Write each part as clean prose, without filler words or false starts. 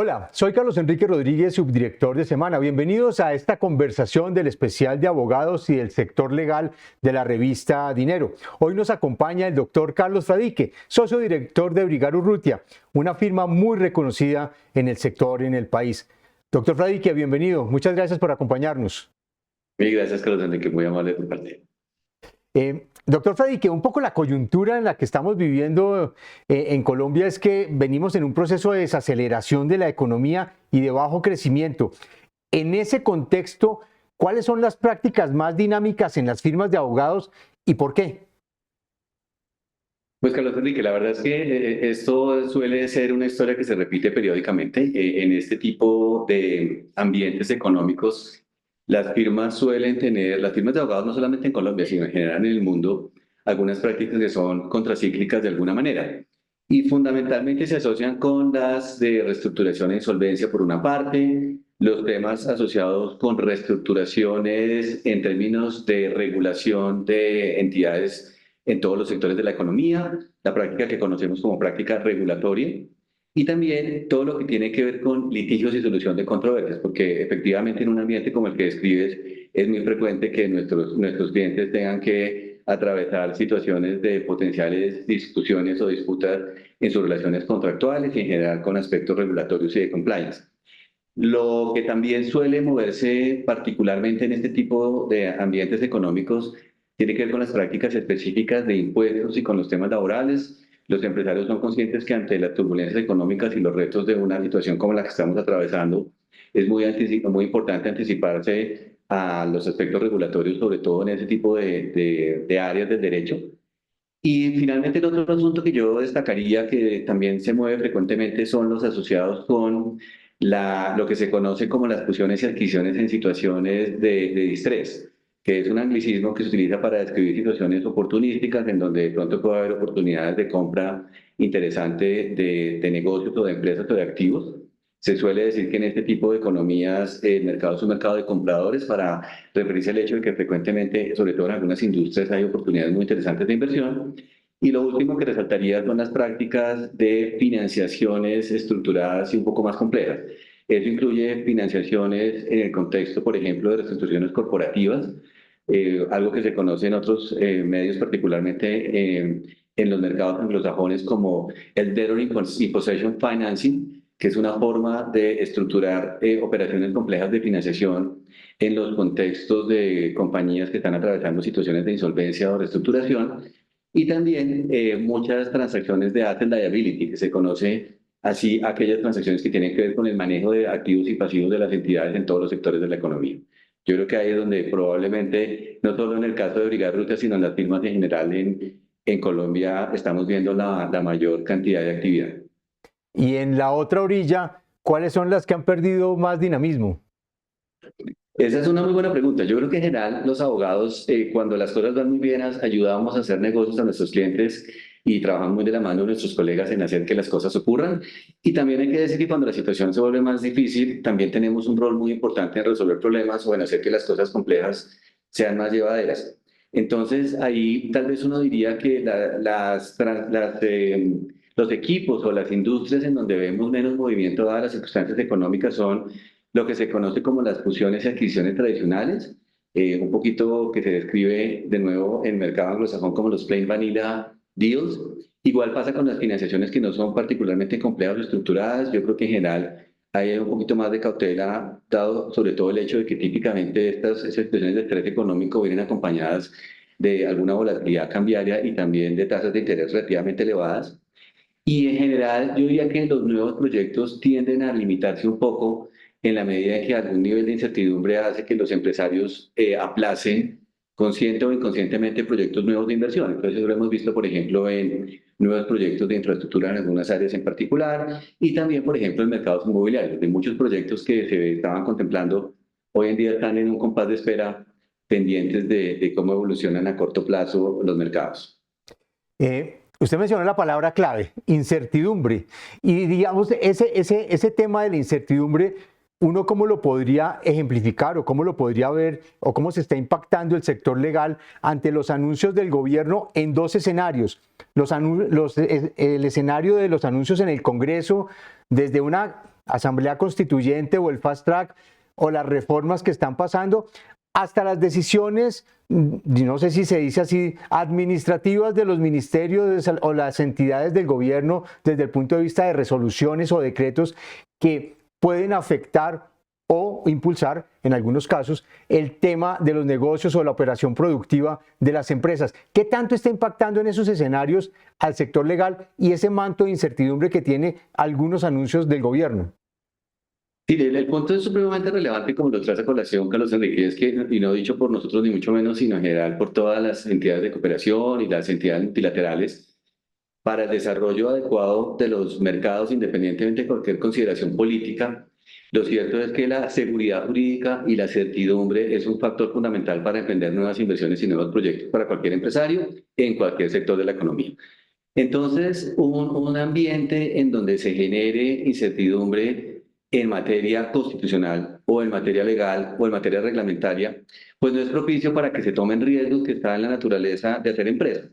Hola, soy Carlos Enrique Rodríguez, subdirector de Semana. Bienvenidos a esta conversación del especial de abogados y del sector legal de la revista Dinero. Hoy nos acompaña el doctor Carlos Fradique, socio director de Brigar Urrutia, una firma muy reconocida en el sector en el país. Doctor Fradique, bienvenido. Muchas gracias por acompañarnos. Mil gracias, Carlos Enrique, muy amable de tu parte. Doctor Fradique, un poco la coyuntura en la que estamos viviendo en Colombia es que venimos en un proceso de desaceleración de la economía y de bajo crecimiento. En ese contexto, ¿cuáles son las prácticas más dinámicas en las firmas de abogados y por qué? Pues Carlos Enrique, la verdad es que esto suele ser una historia que se repite periódicamente. En este tipo de ambientes económicos. Las firmas de abogados no solamente en Colombia, sino en general en el mundo, algunas prácticas que son contracíclicas de alguna manera. Y fundamentalmente se asocian con las de reestructuración e insolvencia por una parte, los temas asociados con reestructuraciones en términos de regulación de entidades en todos los sectores de la economía, la práctica que conocemos como práctica regulatoria, y también todo lo que tiene que ver con litigios y solución de controversias, porque efectivamente en un ambiente como el que describes es muy frecuente que nuestros clientes tengan que atravesar situaciones de potenciales discusiones o disputas en sus relaciones contractuales y en general con aspectos regulatorios y de compliance. Lo que también suele moverse particularmente en este tipo de ambientes económicos tiene que ver con las prácticas específicas de impuestos y con los temas laborales. Los empresarios son conscientes que ante las turbulencias económicas y los retos de una situación como la que estamos atravesando, es muy importante anticiparse a los aspectos regulatorios, sobre todo en ese tipo de áreas del derecho. Y finalmente el otro asunto que yo destacaría que también se mueve frecuentemente son los asociados con lo que se conoce como las fusiones y adquisiciones en situaciones de distrés, que es un anglicismo que se utiliza para describir situaciones oportunísticas en donde de pronto puede haber oportunidades de compra interesante de negocios o de empresas o de activos. Se suele decir que en este tipo de economías el mercado es un mercado de compradores para referirse al hecho de que frecuentemente, sobre todo en algunas industrias, hay oportunidades muy interesantes de inversión. Y lo último que resaltaría son las prácticas de financiaciones estructuradas y un poco más complejas. Eso incluye financiaciones en el contexto, por ejemplo, de reestructuraciones corporativas, algo que se conoce en otros medios, particularmente en los mercados anglosajones, como el Debtor in Possession Financing, que es una forma de estructurar operaciones complejas de financiación en los contextos de compañías que están atravesando situaciones de insolvencia o reestructuración, y también muchas transacciones de asset liability, que se conoce así aquellas transacciones que tienen que ver con el manejo de activos y pasivos de las entidades en todos los sectores de la economía. Yo creo que ahí es donde probablemente, no solo en el caso de Brigar Ruta, sino en las firmas en general en Colombia, estamos viendo la mayor cantidad de actividad. Y en la otra orilla, ¿cuáles son las que han perdido más dinamismo? Esa es una muy buena pregunta. Yo creo que en general los abogados, cuando las cosas van muy bien, ayudamos a hacer negocios a nuestros clientes y trabajamos muy de la mano de nuestros colegas en hacer que las cosas ocurran. Y también hay que decir que cuando la situación se vuelve más difícil, también tenemos un rol muy importante en resolver problemas o en hacer que las cosas complejas sean más llevaderas. Entonces, ahí tal vez uno diría que los equipos o las industrias en donde vemos menos movimiento dadas las circunstancias económicas son lo que se conoce como las fusiones y adquisiciones tradicionales, un poquito que se describe de nuevo en el mercado anglosajón como los plain vanilla deals. Igual pasa con las financiaciones que no son particularmente complejas o estructuradas. Yo creo que en general hay un poquito más de cautela, dado sobre todo el hecho de que típicamente estas situaciones de estrés económico vienen acompañadas de alguna volatilidad cambiaria y también de tasas de interés relativamente elevadas. Y en general, yo diría que los nuevos proyectos tienden a limitarse un poco en la medida en que algún nivel de incertidumbre hace que los empresarios aplacen consciente o inconscientemente proyectos nuevos de inversión. Entonces, eso lo hemos visto, por ejemplo, en nuevos proyectos de infraestructura en algunas áreas en particular y también, por ejemplo, en mercados inmobiliarios. De muchos proyectos que se estaban contemplando, hoy en día están en un compás de espera pendientes de cómo evolucionan a corto plazo los mercados. Usted mencionó la palabra clave, incertidumbre. Y digamos, ese tema de la incertidumbre, ¿uno cómo lo podría ejemplificar o cómo lo podría ver o cómo se está impactando el sector legal ante los anuncios del gobierno en dos escenarios? El escenario de los anuncios en el Congreso, desde una Asamblea Constituyente o el Fast Track o las reformas que están pasando, hasta las decisiones, no sé si se dice así, administrativas de los ministerios o las entidades del gobierno desde el punto de vista de resoluciones o decretos que pueden afectar o impulsar, en algunos casos, el tema de los negocios o la operación productiva de las empresas. ¿Qué tanto está impactando en esos escenarios al sector legal y ese manto de incertidumbre que tiene algunos anuncios del gobierno? Sí, el punto es supremamente relevante, como lo trae a colación Carlos Enrique, es que, y no dicho por nosotros ni mucho menos, sino en general por todas las entidades de cooperación y las entidades multilaterales, para el desarrollo adecuado de los mercados, independientemente de cualquier consideración política. Lo cierto es que la seguridad jurídica y la certidumbre es un factor fundamental para emprender nuevas inversiones y nuevos proyectos para cualquier empresario en cualquier sector de la economía. Entonces, un ambiente en donde se genere incertidumbre en materia constitucional o en materia legal o en materia reglamentaria, pues no es propicio para que se tomen riesgos que están en la naturaleza de hacer empresa.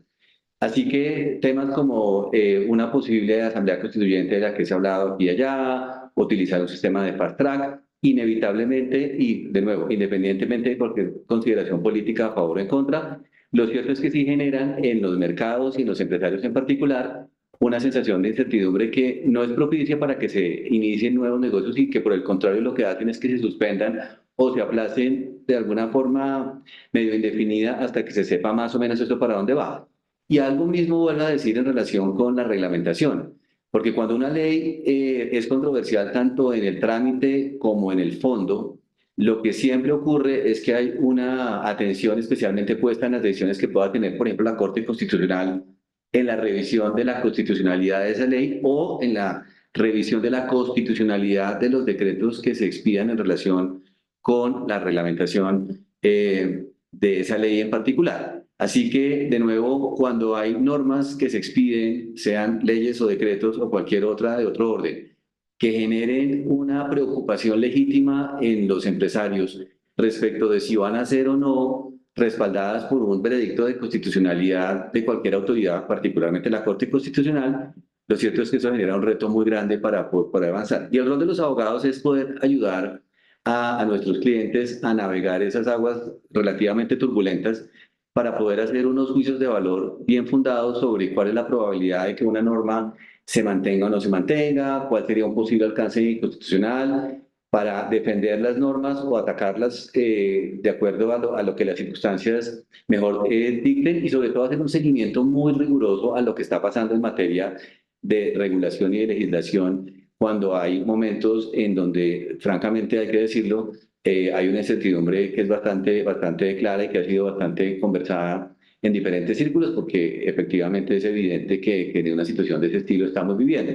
Así que temas como una posible asamblea constituyente de la que se ha hablado aquí y allá, utilizar un sistema de fast track, inevitablemente y de nuevo, independientemente de cualquier consideración política a favor o en contra, lo cierto es que sí generan en los mercados y en los empresarios en particular una sensación de incertidumbre que no es propicia para que se inicien nuevos negocios y que por el contrario lo que hacen es que se suspendan o se aplacen de alguna forma medio indefinida hasta que se sepa más o menos esto para dónde va. Y algo mismo vuelvo a decir en relación con la reglamentación, porque cuando una ley es controversial tanto en el trámite como en el fondo, lo que siempre ocurre es que hay una atención especialmente puesta en las decisiones que pueda tener, por ejemplo, la Corte Constitucional en la revisión de la constitucionalidad de esa ley o en la revisión de la constitucionalidad de los decretos que se expidan en relación con la reglamentación de esa ley en particular. Así que, de nuevo, cuando hay normas que se expiden, sean leyes o decretos o cualquier otra de otro orden, que generen una preocupación legítima en los empresarios respecto de si van a ser o no respaldadas por un veredicto de constitucionalidad de cualquier autoridad, particularmente la Corte Constitucional, lo cierto es que eso genera un reto muy grande para poder avanzar. Y el rol de los abogados es poder ayudar a nuestros clientes a navegar esas aguas relativamente turbulentas para poder hacer unos juicios de valor bien fundados sobre cuál es la probabilidad de que una norma se mantenga o no se mantenga, cuál sería un posible alcance inconstitucional, para defender las normas o atacarlas de acuerdo a lo que las circunstancias mejor dicten y sobre todo hacer un seguimiento muy riguroso a lo que está pasando en materia de regulación y de legislación cuando hay momentos en donde, francamente, hay que decirlo, hay una incertidumbre que es bastante clara y que ha sido bastante conversada en diferentes círculos, porque efectivamente es evidente que en una situación de ese estilo estamos viviendo.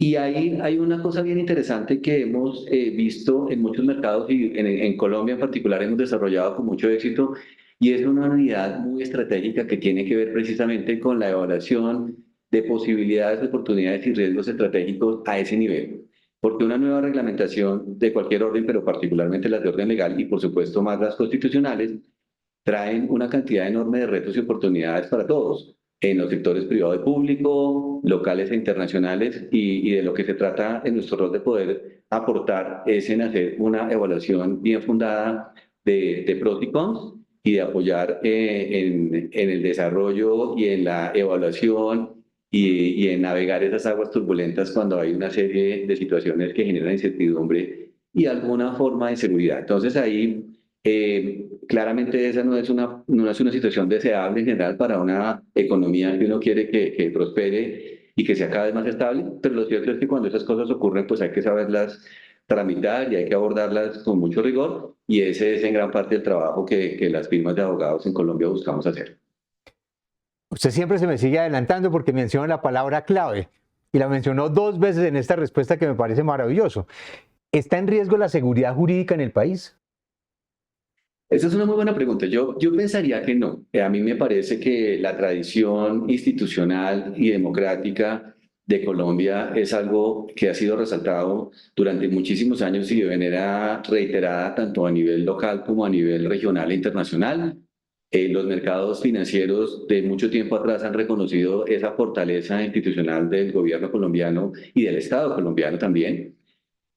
Y ahí hay una cosa bien interesante que hemos visto en muchos mercados y en Colombia en particular hemos desarrollado con mucho éxito, y es una unidad muy estratégica que tiene que ver precisamente con la evaluación de posibilidades, oportunidades y riesgos estratégicos a ese nivel. Porque una nueva reglamentación de cualquier orden, pero particularmente las de orden legal y por supuesto más las constitucionales, traen una cantidad enorme de retos y oportunidades para todos, en los sectores privado y público, locales e internacionales, y de lo que se trata en nuestro rol de poder aportar es en hacer una evaluación bien fundada de pros y cons y de apoyar en el desarrollo y en la evaluación y en navegar esas aguas turbulentas cuando hay una serie de situaciones que generan incertidumbre y alguna forma de inseguridad. Entonces ahí claramente esa no es una situación deseable en general para una economía que uno quiere que prospere y que sea cada vez más estable, pero lo cierto es que cuando esas cosas ocurren, pues hay que saberlas tramitar y hay que abordarlas con mucho rigor, y ese es en gran parte el trabajo que las firmas de abogados en Colombia buscamos hacer. Usted siempre se me sigue adelantando porque menciona la palabra clave y la mencionó 2 veces en esta respuesta que me parece maravilloso. ¿Está en riesgo la seguridad jurídica en el país? Esa es una muy buena pregunta. Yo pensaría que no. A mí me parece que la tradición institucional y democrática de Colombia es algo que ha sido resaltado durante muchísimos años y de manera reiterada tanto a nivel local como a nivel regional e internacional. Los mercados financieros de mucho tiempo atrás han reconocido esa fortaleza institucional del gobierno colombiano y del Estado colombiano también.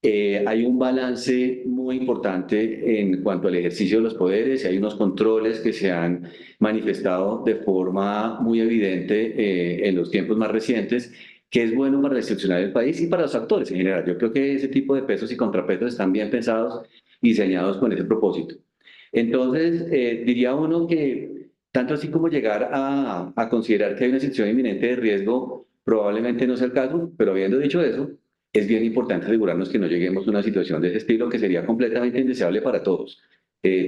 Hay un balance muy importante en cuanto al ejercicio de los poderes y hay unos controles que se han manifestado de forma muy evidente en los tiempos más recientes, que es bueno para recepcionar el país y para los actores en general. Yo creo que ese tipo de pesos y contrapesos están bien pensados y diseñados con ese propósito. Entonces, diría uno que tanto así como llegar a considerar que hay una situación inminente de riesgo, probablemente no sea el caso, pero habiendo dicho eso, es bien importante asegurarnos que no lleguemos a una situación de ese estilo que sería completamente indeseable para todos,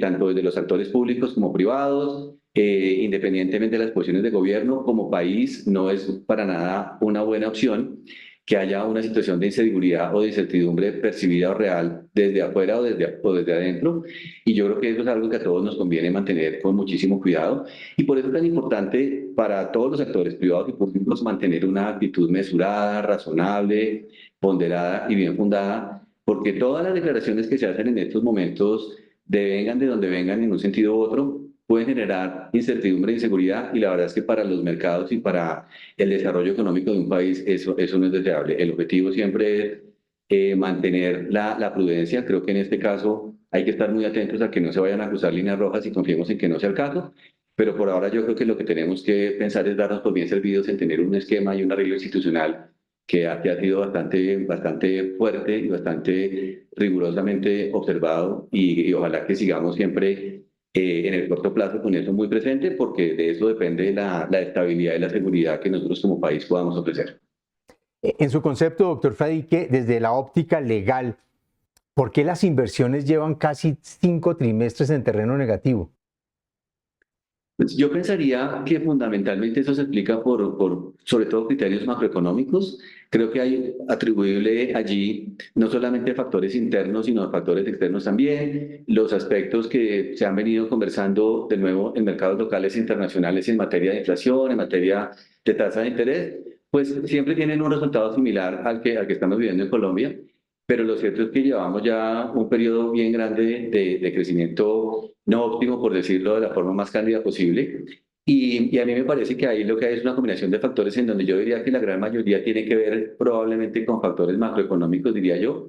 tanto desde los actores públicos como privados, independientemente de las posiciones de gobierno, como país, no es para nada una buena opción que haya una situación de inseguridad o de incertidumbre percibida o real desde afuera o desde adentro. Y yo creo que eso es algo que a todos nos conviene mantener con muchísimo cuidado. Y por eso es tan importante para todos los actores privados y públicos mantener una actitud mesurada, razonable, ponderada y bien fundada, porque todas las declaraciones que se hacen en estos momentos, vengan de donde vengan en un sentido u otro, pueden generar incertidumbre e inseguridad y la verdad es que para los mercados y para el desarrollo económico de un país eso no es deseable. El objetivo siempre es mantener la prudencia. Creo que en este caso hay que estar muy atentos a que no se vayan a cruzar líneas rojas y confiemos en que no sea el caso. Pero por ahora yo creo que lo que tenemos que pensar es darnos por bien servidos en tener un esquema y un arreglo institucional que ha sido bastante fuerte y bastante rigurosamente observado y ojalá que sigamos siempre en el corto plazo con eso muy presente porque de eso depende la estabilidad y la seguridad que nosotros como país podamos ofrecer. En su concepto, doctor Fadique, desde la óptica legal, ¿por qué las inversiones llevan casi 5 trimestres en terreno negativo? Pues yo pensaría que fundamentalmente eso se explica por sobre todo criterios macroeconómicos. Creo que hay atribuible allí no solamente factores internos, sino factores externos también. Los aspectos que se han venido conversando de nuevo en mercados locales e internacionales en materia de inflación, en materia de tasa de interés, pues siempre tienen un resultado similar al que estamos viviendo en Colombia. Pero lo cierto es que llevamos ya un periodo bien grande de crecimiento no óptimo, por decirlo de la forma más cándida posible. Y a mí me parece que ahí lo que hay es una combinación de factores en donde yo diría que la gran mayoría tiene que ver probablemente con factores macroeconómicos, diría yo,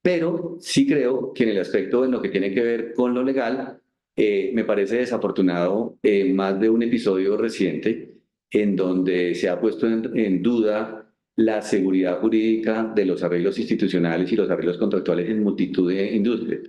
pero sí creo que en el aspecto en lo que tiene que ver con lo legal, me parece desafortunado más de un episodio reciente en donde se ha puesto en duda la seguridad jurídica de los arreglos institucionales y los arreglos contractuales en multitud de industrias.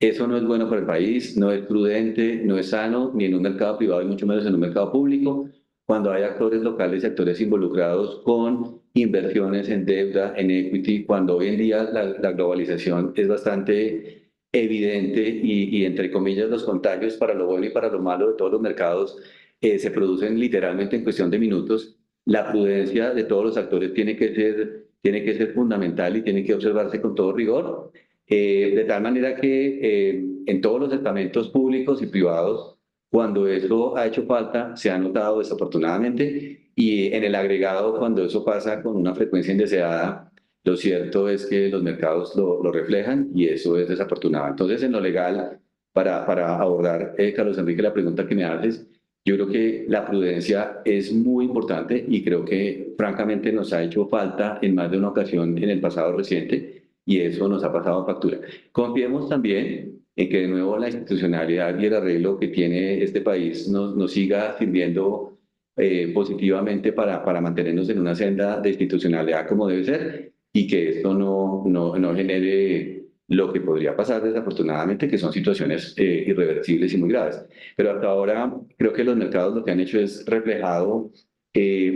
Eso no es bueno para el país, no es prudente, no es sano, ni en un mercado privado y mucho menos en un mercado público, cuando hay actores locales y actores involucrados con inversiones en deuda, en equity, cuando hoy en día la globalización es bastante evidente y entre comillas los contagios para lo bueno y para lo malo de todos los mercados se producen literalmente en cuestión de minutos. La prudencia de todos los actores tiene que ser fundamental y tiene que observarse con todo rigor. De tal manera que en todos los estamentos públicos y privados, cuando eso ha hecho falta, se ha notado desafortunadamente, y en el agregado, cuando eso pasa con una frecuencia indeseada, lo cierto es que los mercados lo reflejan y eso es desafortunado. Entonces, en lo legal, para abordar, Carlos Enrique, la pregunta que me haces, yo creo que la prudencia es muy importante y creo que francamente nos ha hecho falta en más de una ocasión en el pasado reciente y eso nos ha pasado factura. Confiemos también en que de nuevo la institucionalidad y el arreglo que tiene este país nos siga sirviendo positivamente para mantenernos en una senda de institucionalidad como debe ser y que esto no genere lo que podría pasar desafortunadamente, que son situaciones irreversibles y muy graves. Pero hasta ahora creo que los mercados lo que han hecho es reflejado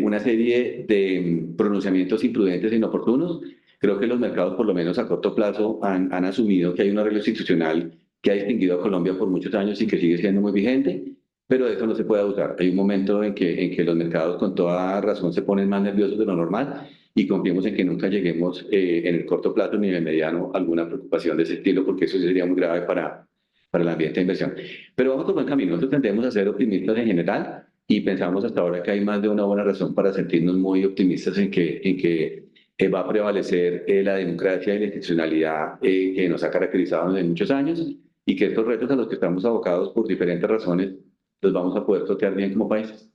una serie de pronunciamientos imprudentes e inoportunos. Creo que los mercados, por lo menos a corto plazo, han asumido que hay un arreglo institucional que ha distinguido a Colombia por muchos años y que sigue siendo muy vigente, pero de eso no se puede abusar. Hay un momento en que los mercados con toda razón se ponen más nerviosos de lo normal y confiemos en que nunca lleguemos en el corto plazo ni en el mediano a alguna preocupación de ese estilo, porque eso sí sería muy grave para el ambiente de inversión. Pero vamos por buen camino. Nosotros tendemos a ser optimistas en general y pensamos hasta ahora que hay más de una buena razón para sentirnos muy optimistas en que va a prevalecer la democracia y la institucionalidad que nos ha caracterizado desde muchos años y que estos retos a los que estamos abocados por diferentes razones los vamos a poder sortear bien como país.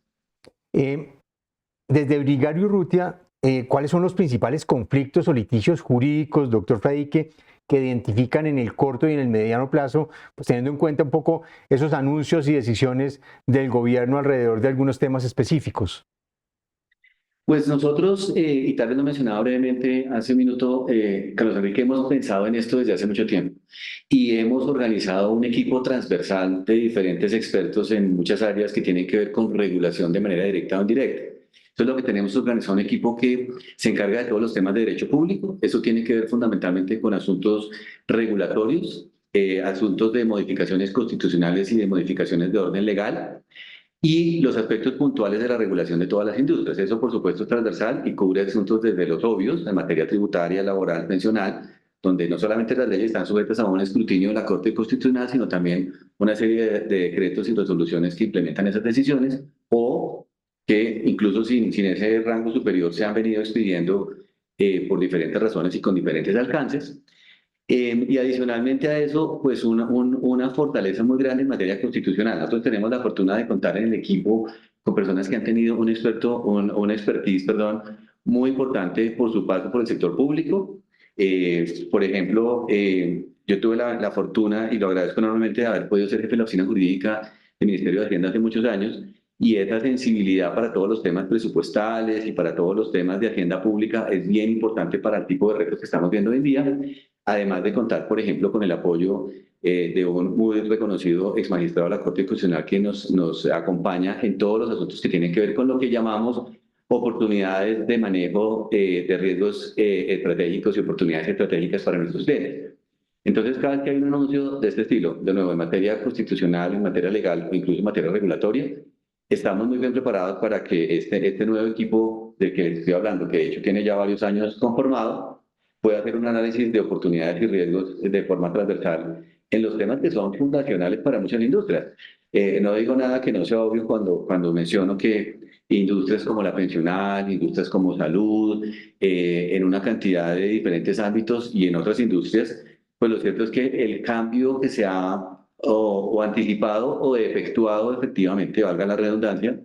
Eh, Desde Brigario Urrutia ¿Cuáles son los principales conflictos o litigios jurídicos, doctor Fradique, que identifican en el corto y en el mediano plazo, pues teniendo en cuenta un poco esos anuncios y decisiones del gobierno alrededor de algunos temas específicos? Pues nosotros, y tal vez lo mencionaba brevemente hace un minuto, Carlos Enrique, hemos pensado en esto desde hace mucho tiempo y hemos organizado un equipo transversal de diferentes expertos en muchas áreas que tienen que ver con regulación de manera directa o indirecta. Entonces, lo que tenemos es organizado un equipo que se encarga de todos los temas de derecho público. Eso tiene que ver fundamentalmente con asuntos regulatorios, asuntos de modificaciones constitucionales y de modificaciones de orden legal y los aspectos puntuales de la regulación de todas las industrias. Eso, por supuesto, es transversal y cubre asuntos desde los obvios, en materia tributaria, laboral, pensional, donde no solamente las leyes están sujetas a un escrutinio de la Corte Constitucional, sino también una serie de decretos y resoluciones que implementan esas decisiones o que incluso sin ese rango superior se han venido expidiendo por diferentes razones y con diferentes alcances. Y adicionalmente a eso, pues una fortaleza muy grande en materia constitucional. Nosotros tenemos la fortuna de contar en el equipo con personas que han tenido una expertise, perdón, muy importante por su paso por el sector público. Por ejemplo, yo tuve la fortuna, y lo agradezco enormemente, de haber podido ser jefe de la oficina jurídica del Ministerio de Hacienda hace muchos años, y esa sensibilidad para todos los temas presupuestales y para todos los temas de agenda pública es bien importante para el tipo de retos que estamos viendo hoy en día. Además de contar, por ejemplo, con el apoyo de un muy reconocido ex magistrado de la Corte Constitucional que nos acompaña en todos los asuntos que tienen que ver con lo que llamamos oportunidades de manejo de riesgos estratégicos y oportunidades estratégicas para nuestros clientes. Entonces, cada vez que hay un anuncio de este estilo, de nuevo, en materia constitucional, en materia legal o incluso en materia regulatoria, estamos muy bien preparados para que este nuevo equipo del que les estoy hablando, que de hecho tiene ya varios años conformado, puede hacer un análisis de oportunidades y riesgos de forma transversal en los temas que son fundacionales para muchas industrias. No digo nada que no sea obvio cuando menciono que industrias como la pensional, industrias como salud, en una cantidad de diferentes ámbitos y en otras industrias, pues lo cierto es que el cambio que se ha o anticipado o efectuado efectivamente, valga la redundancia,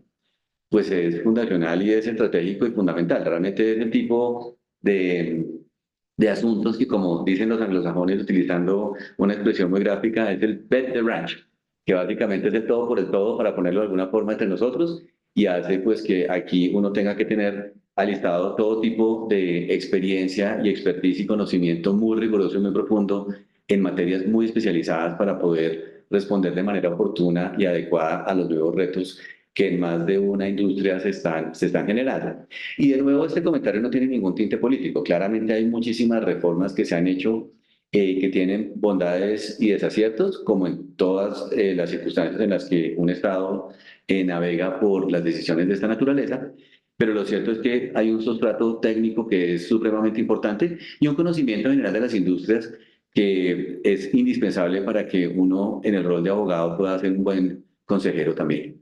pues es fundacional y es estratégico y fundamental. Realmente es el tipo de asuntos que, como dicen los anglosajones, utilizando una expresión muy gráfica, es el bet the ranch, que básicamente es el todo por el todo, para ponerlo de alguna forma entre nosotros, y hace pues que aquí uno tenga que tener alistado todo tipo de experiencia y expertise y conocimiento muy riguroso y muy profundo en materias muy especializadas para poder responder de manera oportuna y adecuada a los nuevos retos que en más de una industria se están generando. Y de nuevo, este comentario no tiene ningún tinte político. Claramente hay muchísimas reformas que se han hecho que tienen bondades y desaciertos, como en todas las circunstancias en las que un Estado navega por las decisiones de esta naturaleza. Pero lo cierto es que hay un sustrato técnico que es supremamente importante y un conocimiento general de las industrias que es indispensable para que uno en el rol de abogado pueda ser un buen consejero también.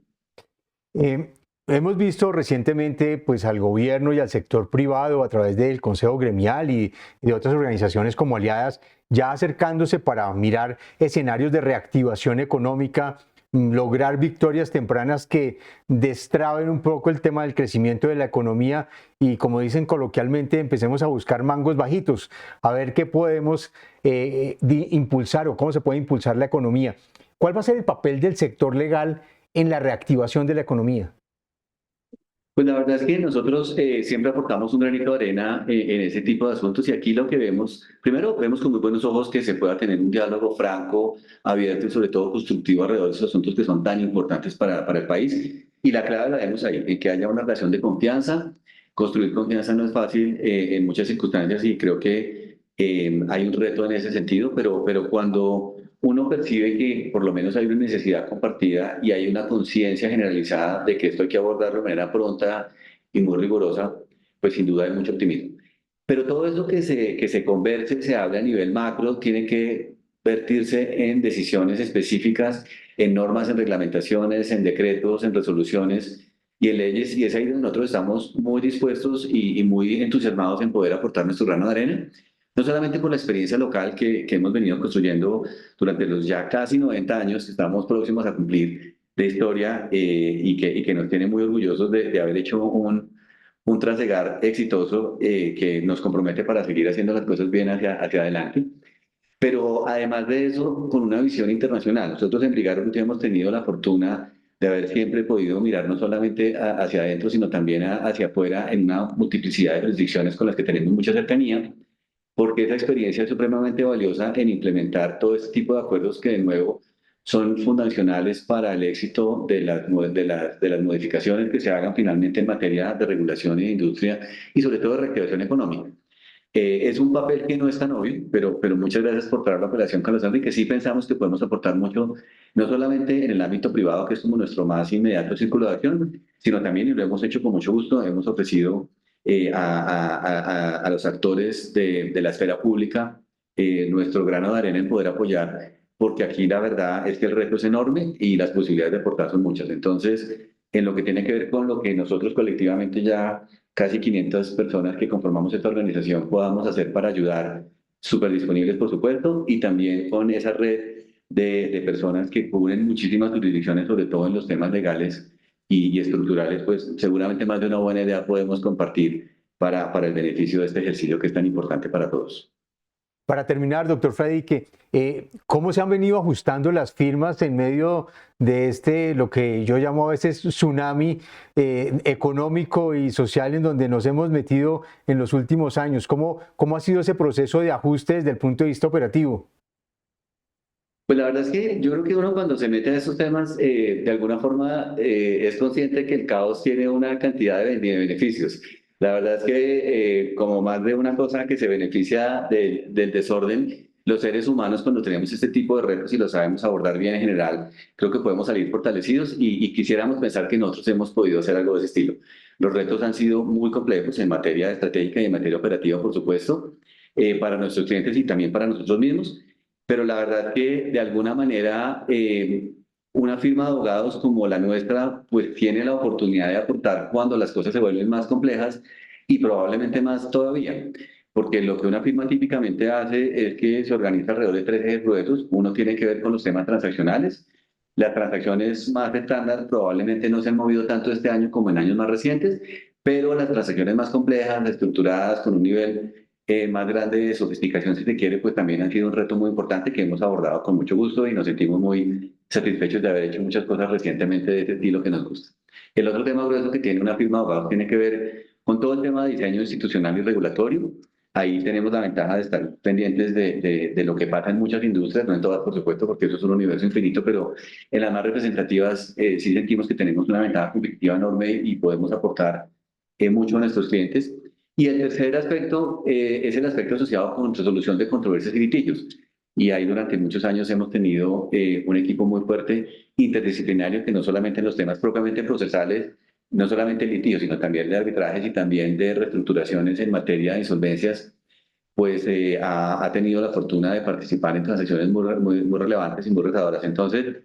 Eh, Hemos visto recientemente pues, al gobierno y al sector privado a través del Consejo Gremial y de otras organizaciones como aliadas ya acercándose para mirar escenarios de reactivación económica, lograr victorias tempranas que destraben un poco el tema del crecimiento de la economía y, como dicen coloquialmente, empecemos a buscar mangos bajitos, a ver qué podemos impulsar o cómo se puede impulsar la economía. ¿Cuál va a ser el papel del sector legal en la reactivación de la economía? Pues la verdad es que nosotros siempre aportamos un granito de arena en ese tipo de asuntos y aquí lo que vemos, primero vemos con muy buenos ojos que se pueda tener un diálogo franco, abierto y sobre todo constructivo alrededor de esos asuntos que son tan importantes para el país. Y la clave la vemos ahí, en que haya una relación de confianza. Construir confianza no es fácil en muchas circunstancias y creo que hay un reto en ese sentido, pero cuando uno percibe que por lo menos hay una necesidad compartida y hay una conciencia generalizada de que esto hay que abordarlo de manera pronta y muy rigurosa, pues sin duda hay mucho optimismo. Pero todo eso que se converse, se habla a nivel macro, tiene que vertirse en decisiones específicas, en normas, en reglamentaciones, en decretos, en resoluciones y en leyes, y es ahí donde nosotros estamos muy dispuestos y muy entusiasmados en poder aportar nuestro grano de arena, no solamente por la experiencia local que hemos venido construyendo durante los ya casi 90 años que estamos próximos a cumplir de historia y que nos tiene muy orgullosos de haber hecho un trasegar exitoso que nos compromete para seguir haciendo las cosas bien hacia adelante. Pero además de eso, con una visión internacional. Nosotros en Brigaro hemos tenido la fortuna de haber siempre podido mirar no solamente hacia adentro, sino también hacia afuera en una multiplicidad de jurisdicciones con las que tenemos mucha cercanía, porque esa experiencia es supremamente valiosa en implementar todo este tipo de acuerdos que de nuevo son fundacionales para el éxito de las modificaciones que se hagan finalmente en materia de regulación y de industria y sobre todo de reactivación económica. Es un papel que no es tan obvio, pero muchas gracias por traer la operación, Carlos Enrique. Sí pensamos que podemos aportar mucho, no solamente en el ámbito privado, que es como nuestro más inmediato círculo de acción, sino también, y lo hemos hecho con mucho gusto, hemos ofrecido a los actores de la esfera pública nuestro grano de arena en poder apoyar, porque aquí la verdad es que el reto es enorme y las posibilidades de aportar son muchas. Entonces, en lo que tiene que ver con lo que nosotros colectivamente ya casi 500 personas que conformamos esta organización podamos hacer para ayudar, súper disponibles por supuesto, y también con esa red de personas que cubren muchísimas jurisdicciones, sobre todo en los temas legales y estructurales, pues seguramente más de una buena idea podemos compartir para el beneficio de este ejercicio que es tan importante para todos. Para terminar, doctor Fradike, ¿cómo se han venido ajustando las firmas en medio de lo que yo llamo a veces tsunami económico y social en donde nos hemos metido en los últimos años? ¿Cómo ha sido ese proceso de ajuste desde el punto de vista operativo? Pues la verdad es que yo creo que uno cuando se mete a esos temas, de alguna forma es consciente que el caos tiene una cantidad de beneficios. La verdad es que como más de una cosa que se beneficia del desorden, los seres humanos cuando tenemos este tipo de retos y lo sabemos abordar bien en general, creo que podemos salir fortalecidos y quisiéramos pensar que nosotros hemos podido hacer algo de ese estilo. Los retos han sido muy complejos en materia estratégica y en materia operativa, por supuesto, para nuestros clientes y también para nosotros mismos. Pero la verdad que de alguna manera una firma de abogados como la nuestra pues tiene la oportunidad de aportar cuando las cosas se vuelven más complejas y probablemente más todavía. Porque lo que una firma típicamente hace es que se organiza alrededor de tres ejes gruesos. Uno tiene que ver con los temas transaccionales. Las transacciones más estándar probablemente no se han movido tanto este año como en años más recientes, pero las transacciones más complejas, estructuradas, con un nivel más grande de sofisticación, si se quiere, pues también han sido un reto muy importante que hemos abordado con mucho gusto y nos sentimos muy satisfechos de haber hecho muchas cosas recientemente de este estilo que nos gusta. El otro tema grueso que tiene una firma de abogados tiene que ver con todo el tema de diseño institucional y regulatorio. Ahí tenemos la ventaja de estar pendientes de lo que pasa en muchas industrias, no en todas, por supuesto, porque eso es un universo infinito, pero en las más representativas sí sentimos que tenemos una ventaja competitiva enorme y podemos aportar mucho a nuestros clientes. Y el tercer aspecto es el aspecto asociado con resolución de controversias y litigios. Y ahí durante muchos años hemos tenido un equipo muy fuerte interdisciplinario que no solamente en los temas propiamente procesales, no solamente litigios, sino también de arbitrajes y también de reestructuraciones en materia de insolvencias, pues ha tenido la fortuna de participar en transacciones muy relevantes y muy retadoras. Entonces,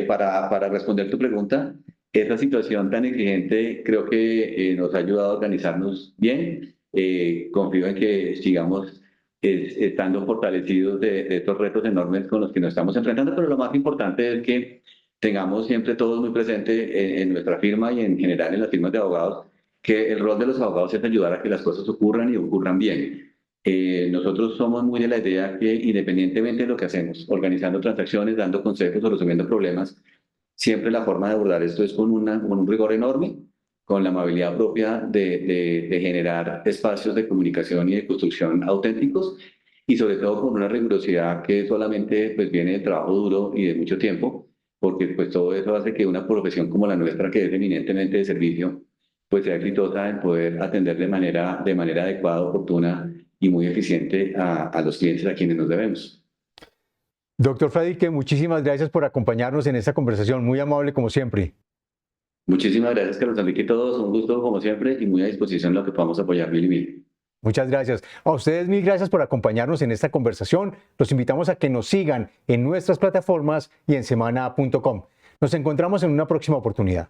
para responder tu pregunta, esta situación tan exigente creo que nos ha ayudado a organizarnos bien. Confío en que sigamos estando fortalecidos de estos retos enormes con los que nos estamos enfrentando, pero lo más importante es que tengamos siempre todos muy presente en nuestra firma y en general en las firmas de abogados, que el rol de los abogados es ayudar a que las cosas ocurran y ocurran bien. Nosotros somos muy de la idea que independientemente de lo que hacemos, organizando transacciones, dando consejos o resolviendo problemas, siempre la forma de abordar esto es con un rigor enorme, con la amabilidad propia de generar espacios de comunicación y de construcción auténticos y sobre todo con una rigurosidad que solamente pues, viene del trabajo duro y de mucho tiempo, porque pues todo eso hace que una profesión como la nuestra, que es eminentemente de servicio, pues sea exitosa en poder atender de manera adecuada, oportuna y muy eficiente a los clientes a quienes nos debemos. Doctor Fradike, muchísimas gracias por acompañarnos en esta conversación, muy amable como siempre. Muchísimas gracias, Carlos Enrique, y todos. Un gusto, como siempre, y muy a disposición en lo que podamos apoyar, mil y mil. Muchas gracias. A ustedes mil gracias por acompañarnos en esta conversación. Los invitamos a que nos sigan en nuestras plataformas y en semana.com. Nos encontramos en una próxima oportunidad.